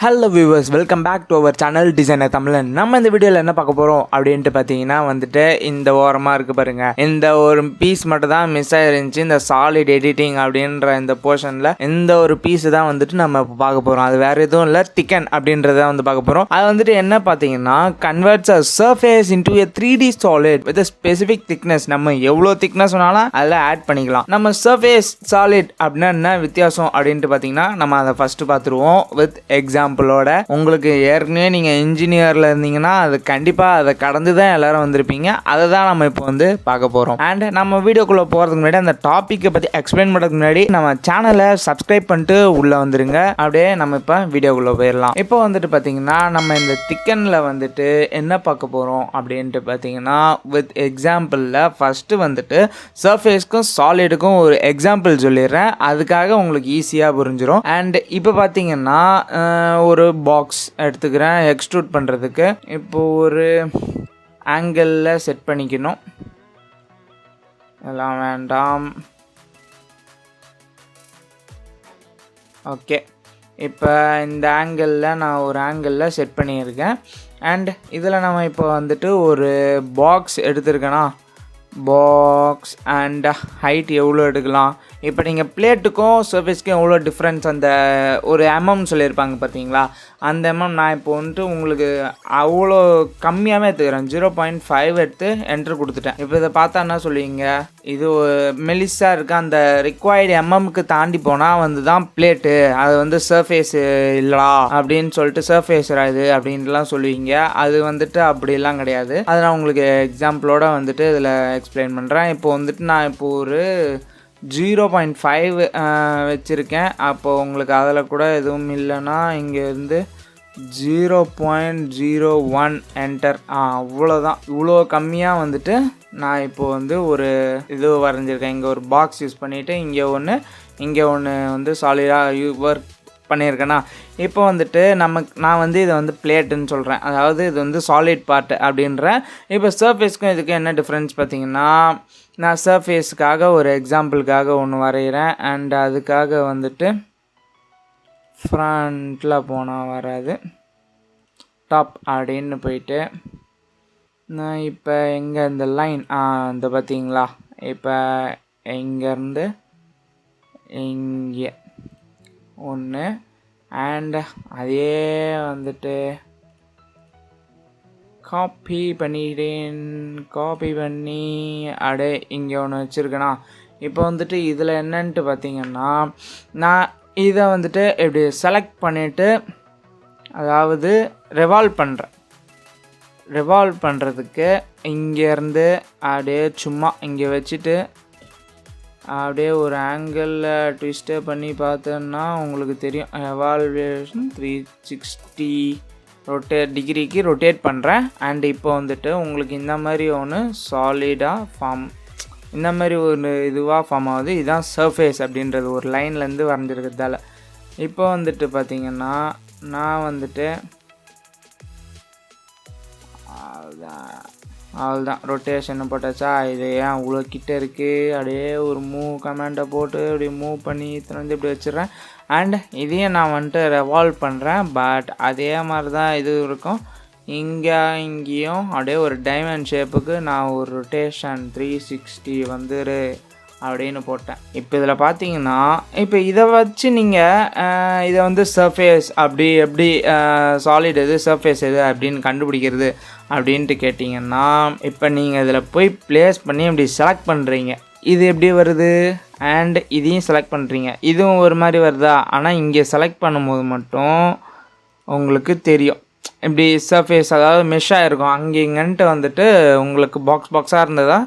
Hello viewers, welcome back to our channel Designer Tamilan. நம்ம இந்த வீடியோல என்ன பார்க்க போறோம் அப்படினு பாத்தீங்கன்னா வந்துட்டு இந்த ஓரமா இருக்கு பாருங்க. இந்த ஒரு பீஸ் மட்டும் தான் மிஸ் ஆயிருந்துச்சு இந்த சாலிட் எடிட்டிங் அப்படிங்கற இந்த போர்ஷன்ல. இந்த ஒரு பீஸ் தான் வந்துட்டு நம்ம பார்க்க போறோம். அது வேற எதுவும் இல்ல, Thicken அப்படிங்கறத வந்து பார்க்க போறோம். அது வந்துட்டு என்ன பாத்தீங்கன்னா converts a surface into a 3D solid with a specific thickness. நம்ம எவ்வளவு thickness வேணாலும் அதல ஆட் பண்ணிக்கலாம். நம்ம surface solid அப்படினா என்ன வித்தியாசம் அப்படினு பாத்தீங்கன்னா நம்ம அத ஃபர்ஸ்ட் பாத்துருவோம் with example. உங்களுக்கு ஏற்கனவே நீங்க இன்ஜினியர்ல இருந்தீங்கன்னா அது கண்டிப்பா அதை கடந்து தான் எல்லாரும் வந்திருப்பீங்க. அதை தான் நம்ம இப்போ வந்து பார்க்க போறோம். அண்ட் நம்ம வீடியோக்குள்ள போறதுக்கு முன்னாடி அந்த டாபிக்கை பத்தி எக்ஸ்பிளைன் பண்றதுக்கு முன்னாடி நம்ம சேனலை சப்ஸ்கிரைப் பண்ணிட்டு உள்ள வந்துருங்க. அப்படியே நம்ம இப்போ வீடியோக்குள்ள போயிடலாம். இப்போ வந்துட்டு பாத்தீங்கன்னா நம்ம இந்த திக்கன்ல வந்துட்டு என்ன பார்க்க போறோம் அப்படின்ட்டு பாத்தீங்கன்னா வித் எக்ஸாம்பிள்ல ஃபர்ஸ்ட் வந்துட்டு சர்ஃபேஸ்க்கும் சாலிடுக்கும் ஒரு எக்ஸாம்பிள் சொல்லிடுறேன். அதுக்காக உங்களுக்கு ஈஸியா புரிஞ்சிடும். அண்ட் இப்போ பாத்தீங்கன்னா ஒரு பாக்ஸ் எடுத்துக்கிறேன் எக்ஸ்ட்ரூட் பண்ணுறதுக்கு. இப்போ ஒரு ஆங்கிளில் செட் பண்ணிக்கணும், எல்லாம் வேண்டாம். ஓகே, இப்போ இந்த ஆங்கிளில் நான் ஒரு ஆங்கிளில் செட் பண்ணியிருக்கேன். அண்ட் இதில் நம்ம இப்போ வந்துட்டு ஒரு பாக்ஸ் எடுத்துருக்கேன்னா பாக்ஸ் அண்ட் ஹைட் எவ்வளோ எடுக்கலாம். இப்போ நீங்கள் பிளேட்டுக்கும் சர்ஃபேஸ்க்கும் எவ்வளோ டிஃப்ரென்ஸ் அந்த ஒரு எம்எம் சொல்லியிருப்பாங்க பார்த்தீங்களா, அந்த எம்எம் நான் இப்போ வந்துட்டு உங்களுக்கு அவ்வளோ கம்மியாகவே எடுத்துக்கிறேன். 0.5 எடுத்து என்ட்ரு கொடுத்துட்டேன். இப்போ இதை பார்த்தா என்ன சொல்லுவீங்க, இது மெலிஸாக இருக்குது, அந்த ரிக்வயர்டு எம்எம்க்கு தாண்டி போனால் வந்து தான் பிளேட்டு, அது வந்து சர்ஃபேஸ் இல்லா அப்படின்னு சொல்லிட்டு சர்ஃபேஸரா இது அப்படின்ட்டுலாம் சொல்லுவீங்க. அது வந்துட்டு அப்படிலாம் கிடையாது. அதை நான் உங்களுக்கு எக்ஸாம்பிளோட வந்துட்டு இதில் எக்ஸ்பிளைன் பண்ணுறேன். இப்போ வந்துட்டு நான் இப்போ ஒரு 0.5 வச்சுருக்கேன். அப்போது உங்களுக்கு அதில் கூட எதுவும் இல்லைன்னா இங்கே இருந்து 0.01 என்டர், அவ்வளோதான். இவ்வளோ கம்மியாக வந்துட்டு நான் இப்போது வந்து ஒரு இது வரைஞ்சிருக்கேன். இங்கே ஒரு பாக்ஸ் யூஸ் பண்ணிவிட்டு இங்கே ஒன்று வந்து சாலிடாக ஒர்க் பண்ணியிருக்கேன்னா இப்போ வந்துட்டு நான் வந்து இதை வந்து பிளேட்டுன்னு சொல்கிறேன், அதாவது இது வந்து சாலிட் பார்ட் அப்படின்றேன். இப்போ சர்ஃபேஸ்க்கும் இதுக்கும் என்ன டிஃப்ரென்ஸ் பார்த்தீங்கன்னா, நான் சர்ஃபேஸுக்காக ஒரு எக்ஸாம்பிளுக்காக ஒன்று வரைகிறேன். அண்ட் அதுக்காக வந்துட்டு ஃப்ரண்ட்டில் போனால் வராது, டாப் அப்படின்னு போயிட்டு நான் இப்போ எங்கே இந்த லைன் இந்த பார்த்தீங்களா, இப்போ இங்கேருந்து இங்கே ஒன்று அண்ட் அதே வந்துட்டு காப்பி பண்ணி அப்படியே இங்கே ஒன்று வச்சுருக்கேனா. இப்போ வந்துட்டு இதில் என்னன்ட்டு பார்த்தீங்கன்னா நான் இதை வந்துட்டு இப்படி செலக்ட் பண்ணிவிட்டு அதாவது ரெவால்வ் பண்ணுறதுக்கு இங்கேருந்து அப்படியே சும்மா இங்கே வச்சுட்டு அப்படியே ஒரு ஆங்கிளில் ட்விஸ்ட்டே பண்ணி பார்த்தோன்னா உங்களுக்கு தெரியும். எவால்வேஷன் 360 டிகிரிக்கு ரொட்டேட் பண்ணுறேன். அண்ட் இப்போ வந்துட்டு உங்களுக்கு இந்த மாதிரி ஒன்று சாலிடாக ஃபார்ம், இந்த மாதிரி ஒரு இதுவாக ஃபார்ம் ஆகுது. இதுதான் சர்ஃபேஸ் அப்படின்றது ஒரு லைன்லேருந்து வரைஞ்சிருக்கிறதால. இப்போ வந்துட்டு பார்த்திங்கன்னா நான் வந்துட்டு அவ்வளோதான் ரொட்டேஷன் போட்டாச்சா. இது ஏன் அவ்வளோ கிட்டே இருக்குது, அப்படியே ஒரு மூவ் கமெண்டை போட்டு அப்படியே மூவ் பண்ணி வந்து இப்படி வச்சிடுறேன். அண்ட் இதையும் நான் வந்துட்டு ரெவால்வ் பண்ணுறேன். பட் அதே மாதிரி தான் இது இருக்கும். இங்கேயும் அப்படியே ஒரு டைமண்ட் ஷேப்புக்கு நான் ஒரு ரொட்டேஷன் 360 வந்துரு அப்படின்னு போட்டேன். இப்போ இதில் பார்த்தீங்கன்னா இப்போ இதை வச்சு நீங்கள் இதை வந்து சர்ஃபேஸ் அப்படி எப்படி சாலிட் எது சர்ஃபேஸ் எது அப்படின்னு கண்டுபிடிக்கிறது அப்படின்ட்டு கேட்டிங்கன்னா, இப்போ நீங்கள் இதில் போய் ப்ளேஸ் பண்ணி இப்படி செலக்ட் பண்ணுறீங்க. இது எப்படி வருது அண்ட் இதையும் செலக்ட் பண்ணுறீங்க, இதுவும் ஒரு மாதிரி வருதா. ஆனால் இங்கே செலக்ட் பண்ணும்போது மட்டும் உங்களுக்கு தெரியும் இப்படி சர்ஃபேஸ், அதாவது மெஷ்ஷாக இருக்கும். அங்கே இங்கன்ட்டு வந்துட்டு உங்களுக்கு பாக்ஸாக இருந்ததா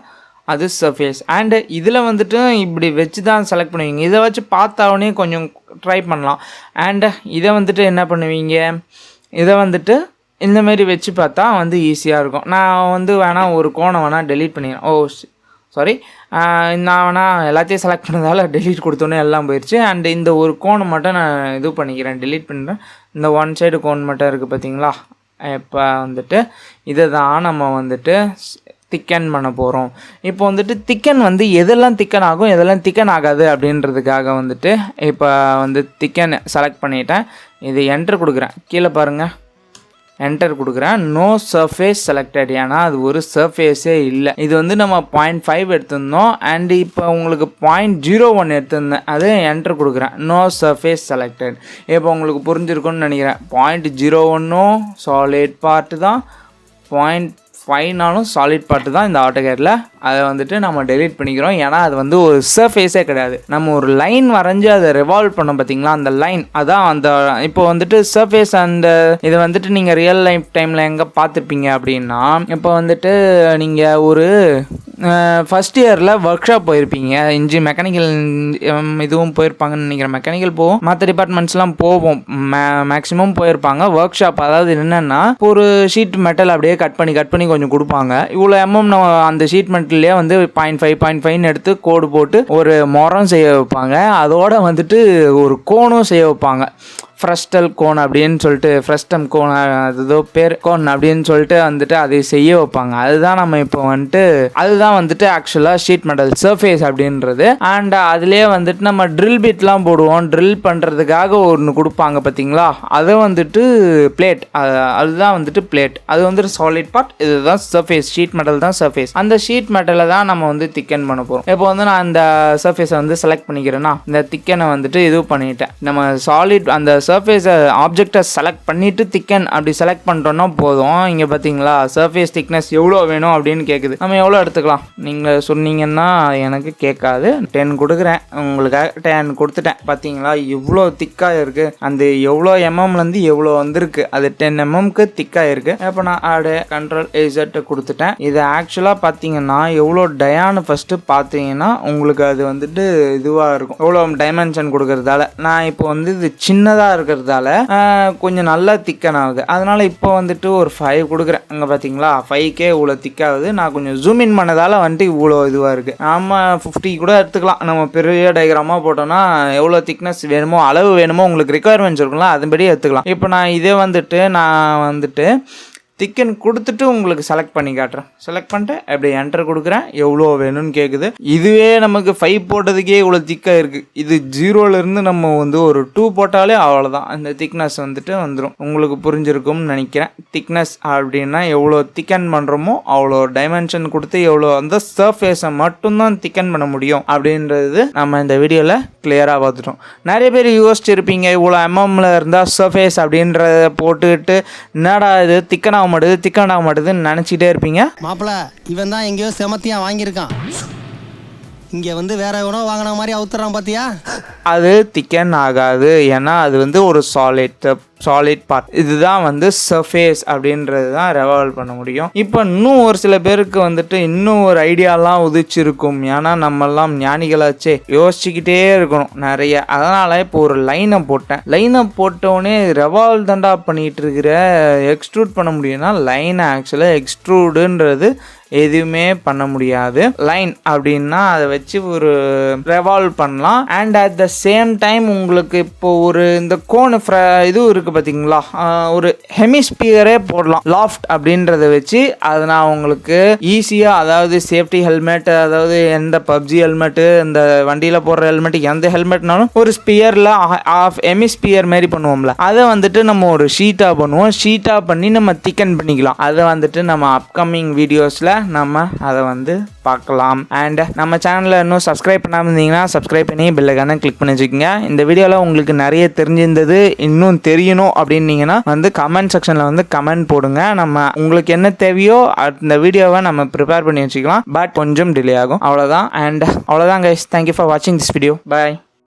அது சர்ஃபேஸ். அண்டு இதில் வந்துட்டு இப்படி வச்சு தான் செலக்ட் பண்ணுவீங்க. இதை வச்சு பார்த்தாவனே கொஞ்சம் ட்ரை பண்ணலாம். அண்டு இதை வந்துட்டு என்ன பண்ணுவீங்க, இதை வந்துட்டு இந்தமாரி வச்சு பார்த்தா வந்து ஈஸியாக இருக்கும். நான் வந்து வேணால் ஒரு கோணம் வேணால் டெலீட் பண்ணிடுறேன். சாரி, நான் வேணால் எல்லாத்தையும் செலக்ட் பண்ணதால் டெலீட் கொடுத்தோன்னே எல்லாம் போயிடுச்சு. அண்டு இந்த ஒரு கோணம் மட்டும் நான் இது பண்ணிக்கிறேன், டெலீட் பண்ணுறேன். இந்த ஒன் சைடு கோன் மட்டும் இருக்குது பார்த்தீங்களா. இப்போ வந்துட்டு இதை தான் நம்ம வந்துட்டு திக்கன் பண்ண போகிறோம். இப்போ வந்துட்டு திக்கன் வந்து எதெல்லாம் திக்கன் ஆகும் எதெல்லாம் திக்கன் ஆகாது அப்படின்றதுக்காக வந்துட்டு இப்போ வந்து திக்கன் செலக்ட் பண்ணிட்டேன். இது என்டர் கொடுக்குறேன். கீழே பாருங்கள், என்டர் கொடுக்குறேன். நோ சர்ஃபேஸ் செலக்டட், ஏன்னா அது ஒரு சர்ஃபேஸே இல்லை. இது வந்து நம்ம 0.5 எடுத்திருந்தோம் அண்ட் இப்போ உங்களுக்கு 0.01 எடுத்திருந்தேன். அது என்டர் கொடுக்குறேன். No surface selected. இப்போ உங்களுக்கு புரிஞ்சிருக்கும்னு நினைக்கிறேன். 0.01 சாலிட் பார்ட்டு தான், 0.5 சாலிட் பார்ட்டு தான் இந்த ஆட்டோகேடில். அதை வந்துட்டு நம்ம டெலீட் பண்ணிக்கிறோம், ஏன்னா அது வந்து ஒரு சர்ஃபேஸே கிடையாது. நம்ம ஒரு லைன் வரைஞ்சி அதை ரிவால்வ் பண்ணோம் பார்த்தீங்களா, அந்த லைன் அதான் அந்த இப்போ வந்துட்டு சர்ஃபேஸ். அந்த இதை வந்துட்டு நீங்கள் ரியல் லைஃப் டைமில் எங்கே பார்த்துருப்பீங்க அப்படின்னா, இப்போ வந்துட்டு நீங்கள் ஒரு ஃபஸ்ட் இயரில் ஒர்க் ஷாப் போயிருப்பீங்க, மெக்கானிக்கல் இதுவும் போயிருப்பாங்கன்னு நினைக்கிறேன். மெக்கானிக்கல் போவோம், மற்ற டிபார்ட்மெண்ட்ஸ்லாம் போவோம், மேக்ஸிமம் போயிருப்பாங்க. ஒர்க் ஷாப் அதாவது என்னென்னா, ஒரு ஷீட் மெட்டல் அப்படியே கட் பண்ணி கொஞ்சம் கொடுப்பாங்க. இவ்வளோ நம்ம அந்த ஷீட் மெட்டல்லே வந்து 0.5 எடுத்து கோடு போட்டு ஒரு மரம் செய்ய வைப்பாங்க. அதோட வந்துட்டு ஒரு கோனும் செய்ய வைப்பாங்க. ஃப்ரஸ்டல் கோன் அப்படின்னு சொல்லிட்டு, ஃப்ரஸ்டம் கோன் அது பேர் கோன் அப்படின்னு சொல்லிட்டு வந்துட்டு அதை செய்ய வைப்பாங்க. அதுதான் நம்ம இப்போ வந்துட்டு அதுதான் வந்துட்டு ஆக்சுவலாக ஷீட் மெட்டல் சர்ஃபேஸ் அப்படின்றது. அண்ட் அதுலேயே வந்துட்டு நம்ம ட்ரில் பிட்லாம் போடுவோம். ட்ரில் பண்ணுறதுக்காக ஒன்று கொடுப்பாங்க பார்த்தீங்களா, அதை வந்துட்டு பிளேட், அதுதான் வந்துட்டு பிளேட். அது வந்துட்டு சாலிட் பார்ட், இதுதான் சர்ஃபேஸ். ஷீட் மெட்டல் தான் சர்ஃபேஸ். அந்த ஷீட் மெட்டலை தான் நம்ம வந்து திக்கன் பண்ண போகிறோம். இப்போ வந்து நான் அந்த சர்ஃபேஸை வந்து செலக்ட் பண்ணிக்கிறேன்னா, இந்த திக்கனை வந்துட்டு இது பண்ணிட்டேன். நம்ம சாலிட் அந்த சர்ஃபேஸை ஆப்ஜெக்டை செலக்ட் பண்ணிவிட்டு திக்கன் அப்படி செலக்ட் பண்ணிட்டோன்னா போதும். இங்கே பார்த்தீங்களா சர்ஃபேஸ் திக்னஸ் எவ்வளோ வேணும் அப்படின்னு கேட்குது. நம்ம எவ்வளோ எடுத்துக்கலாம், நீங்கள் சொன்னீங்கன்னா எனக்கு கேட்காது. 10 கொடுக்குறேன், உங்களுக்காக 10 கொடுத்துட்டேன். பார்த்தீங்களா எவ்வளோ திக்காக இருக்குது, அந்த எவ்வளோ எம்எம்லேருந்து எவ்வளோ வந்திருக்கு, அது 10 எம்எம்க்கு திக்காக இருக்குது. இப்போ நான் அப்படியே Ctrl+Z கொடுத்துட்டேன். இது ஆக்சுவலாக பார்த்தீங்கன்னா எவ்வளோ டயானு ஃபஸ்ட்டு பார்த்தீங்கன்னா உங்களுக்கு அது வந்துட்டு இதுவாக இருக்கும், எவ்வளோ டைமென்ஷன் கொடுக்குறதால. நான் இப்போ வந்து இது சின்னதாக இருக்கிறதால கொஞ்சம் நல்லா திக்கன் ஆகுது. அதனால இப்போ வந்துட்டு ஒரு 5 கொடுக்குறேன். அங்கே பார்த்தீங்களா 5K இவ்வளோ திக்காகுது. நான் கொஞ்சம் ஜூம் இன் பண்ணதால் வந்துட்டு இவ்வளோ இதுவாக இருக்குது. நம்ம 50 கூட எடுத்துக்கலாம். நம்ம பெரிய டயக்ராமாக போட்டோம்னா எவ்வளோ திக்னஸ் வேணுமோ, அளவு வேணுமோ, உங்களுக்கு ரிக்குவயர்மெண்ட்ஸ் இருக்குங்களா அதுபடி எடுத்துக்கலாம். இப்போ நான் இதே வந்துட்டு திக்கன் கொடுத்துட்டு உங்களுக்கு செலக்ட் பண்ணி காட்டுறேன். செலக்ட் பண்ணிட்டு அப்படி என்டர் கொடுக்குறேன். எவ்வளோ வேணும்னு கேட்குது. இதுவே நமக்கு 5 போட்டதுக்கே இவ்வளோ திக்காக இருக்குது. இது 0லேருந்து நம்ம வந்து ஒரு 2 போட்டாலே அவ்வளோதான், அந்த திக்னஸ் வந்துட்டு வந்துடும். உங்களுக்கு புரிஞ்சிருக்கும்னு நினைக்கிறேன். திக்னஸ் அப்படின்னா எவ்வளோ திக்கன் பண்ணுறோமோ அவ்வளோ டைமென்ஷன் கொடுத்து எவ்வளோ அந்த சர்ஃபேஸை மட்டும்தான் திக்கன் பண்ண முடியும் அப்படின்றது நம்ம இந்த வீடியோவில் கிளியராக பார்த்துட்டோம். நிறைய பேர் யோசிச்சிருப்பீங்க, இவ்வளோ எம்எம்ல இருந்தால் சர்ஃபேஸ் அப்படின்றத போட்டுக்கிட்டு என்னடா இது திக்கன் ஆக மாட்டேதுன்னு நினச்சிட்டே இருப்பீங்க. மாப்பிள்ள இவன் தான் எங்கேயோ செமத்தியா வாங்கியிருக்கான், இங்கே வந்து வேற எவனோ வாங்கின மாதிரி அவுத்துறான் பார்த்தியா. அது திக்கன் ஆகாது, ஏன்னா அது வந்து ஒரு சாலிட் பார்ட். இதுதான் வந்து சர்ஃபேஸ் அப்படின்றது தான் ரெவால்வ் பண்ண முடியும். இப்போ இன்னும் ஒரு சில பேருக்கு வந்துட்டு இன்னும் ஒரு ஐடியாலாம் உதிச்சிருக்கும். ஏன்னா நம்மெல்லாம் ஞானிகளாச்சே, யோசிச்சுக்கிட்டே இருக்கணும் நிறைய. அதனால் இப்போ ஒரு லைனை போட்டோடனே ரெவால்வ் தண்டா பண்ணிகிட்டு இருக்கிற எக்ஸ்ட்ரூட் பண்ண முடியும்னா லைனை ஆக்சுவலாக எக்ஸ்ட்ரூடுன்றது எதுவுமே பண்ண முடியாது. லைன் அப்படின்னா அதை வச்சு ஒரு ரெவால்வ் பண்ணலாம். And at the same time உங்களுக்கு இப்போ ஒரு இந்த கோன் இது இருக்குது பார்த்தீங்களா, ஒரு ஹெமிஸ்பியரே போடலாம். லாஃப்ட் அப்படின்றத வச்சு அதை நான் உங்களுக்கு ஈஸியாக, அதாவது சேஃப்டி ஹெல்மெட், அதாவது எந்த பப்ஜி ஹெல்மெட்டு, இந்த வண்டியில் போடுற ஹெல்மெட், எந்த ஹெல்மெட்னாலும் ஒரு ஸ்பியரில் ஹெமிஸ்பியர் மாரி பண்ணுவோம்ல, அதை வந்துட்டு நம்ம ஒரு ஷீட்டாக பண்ணுவோம். ஷீட்டாக பண்ணி நம்ம திக்கன் பண்ணிக்கலாம். அதை வந்துட்டு நம்ம அப்கமிங் வீடியோஸில் நம்ம அதை வந்து பார்க்கலாம். அண்ட் நம்ம சேனலில் இன்னும் சப்ஸ்கிரைப் பண்ணாமல் இருந்தீங்கன்னா சப்ஸ்கிரைப் பண்ணி பெல் ஐகானை கிளிக் பண்ணி வச்சுக்கோங்க. இந்த வீடியோவில் உங்களுக்கு நிறைய தெரிஞ்சிருந்தது, இன்னும் தெரியணும் அப்படின்னீங்கன்னா வந்து கமெண்ட் செக்ஷனில் வந்து கமெண்ட் போடுங்க. நம்ம உங்களுக்கு என்ன தேவையோ அந்த வீடியோவை நம்ம ப்ரிப்பேர் பண்ணி வச்சுக்கலாம். பட் கொஞ்சம் டிலே ஆகும், அவ்வளோதான். அண்ட் அவ்வளோதான் கைஸ், தேங்க்யூ ஃபார் வாட்சிங் திஸ் வீடியோ. பாய்.